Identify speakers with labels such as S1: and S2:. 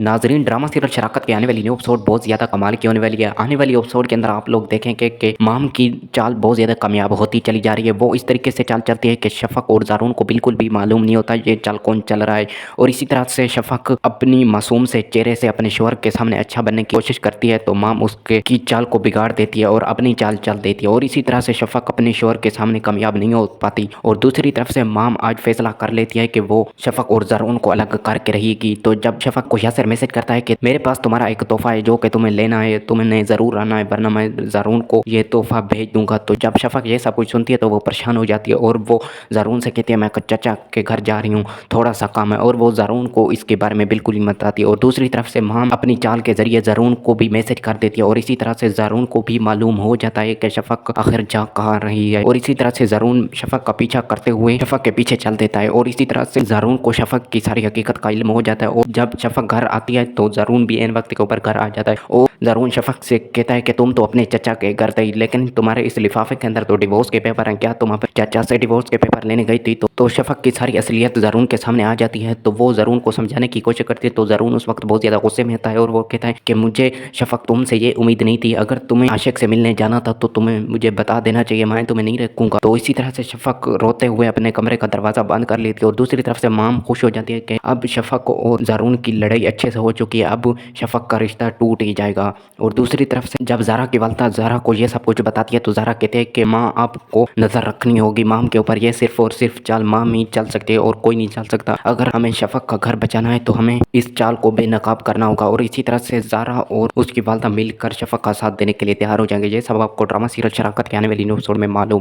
S1: नाजरीन, drama serial शराकत की आने वाली न्यू एपिसोड बहुत ज़्यादा कमाल की होने वाली है। आने वाली एपिसोड के अंदर आप लोग देखेंगे कि माम की चाल बहुत ज़्यादा कामयाब होती चली जा रही है। वो इस तरीके से चाल चलती है कि शफ़क़ और ज़ारून को बिल्कुल भी मालूम नहीं होता ये चाल कौन चल रहा है। और इसी तरह से शफ़क़ अपनी मासूम से चेहरे से अपने शौहर के सामने अच्छा बनने की कोशिश करती है, तो माम उसके की चाल को बिगाड़ देती है और अपनी चाल चल देती है। और इसी तरह से शफ़क़ अपने शौहर के सामने कामयाब नहीं हो पाती। और दूसरी तरफ से माम आज फैसला कर लेती है कि वो शफ़क़ और ज़ारून को अलग करके रहेगी। तो जब शफ़क़ को यासिर मैसेज करता है कि मेरे पास तुम्हारा एक तोहफ़ा है जो कि तुम्हें लेना है, तुमने ज़रूर आना है वरना मैं ज़ारून को ये तोहफ़ा भेज दूँगा। तो जब शफ़क़ ये सब कुछ सुनती है तो वो परेशान हो जाती है और वो ज़ारून से कहती है मैं चाचा के घर जा रही हूँ, थोड़ा-सा काम है। और वो ज़ारून को इसके बारे में बिल्कुल ही मत बताती। और दूसरी तरफ से माम अपनी चाल के ज़रिए ज़ारून को भी मैसेज कर देती है और इसी तरह से ज़ारून को भी मालूम हो जाता है कि शफ़क़ आखिर जा कहाँ रही है। और इसी तरह से ज़ारून शफ़क़ का पीछा करते हुए शफ़क़ के पीछे चल देता है और इसी तरह से ज़ारून को शफ़क़ की सारी हकीकत का इल्म हो जाता है। और जब शफ़क़ घर आती है तो ज़ारून भी ऐन वक्त के ऊपर घर आ जाता है और ज़ारून शफ़क़ से कहता है कि तुम तो अपने चचा के घर गई, लेकिन तुम्हारे इस लिफाफे के अंदर तो डिवोर्स के पेपर हैं, क्या तुम अपने चाचा से डिवोर्स के पेपर लेने गई थी? तो शफ़क़ की सारी असलियत ज़ारून के सामने आ जाती है। तो वो ज़ारून को समझाने की कोशिश करती है, तो ज़ारून उस वक्त बहुत ज़्यादा गुस्से में होता है और वो कहता है कि मुझे शफ़क़ तुमसे ये उम्मीद नहीं थी, अगर तुम्हें आशिक से मिलने जाना था तो तुम्हें मुझे बता देना चाहिए, मैं तुम्हें नहीं रखूँगा। तो इसी तरह से शफ़क़ रोते हुए अपने कमरे का दरवाज़ा बंद कर लेती है और दूसरी तरफ से माम खुश हो जाती है कि अब शफ़क़ और ज़ारून की लड़ाई अच्छे से हो चुकी है, अब शफ़क़ का रिश्ता टूट ही जाएगा। और दूसरी तरफ से जब ज़ारा की वालिदा ज़ारा को ये सब कुछ बताती है तो ज़ारा कहते हैं कि माँ आपको नज़र रखनी होगी माम के ऊपर, ये सिर्फ़ और सिर्फ चाल माम ही चल सकती है और कोई नहीं चल सकता। अगर हमें शफ़क़ का घर बचाना है तो हमें इस चाल को बेनकाब करना होगा। और इसी तरह से ज़ारा और उसकी वालिदा मिलकर शफ़क़ का साथ देने के लिए तैयार हो जाएंगे। ये सब आपको ड्रामा सीरियल शराकत के आने वाली न्यू एपिसोड में मालूम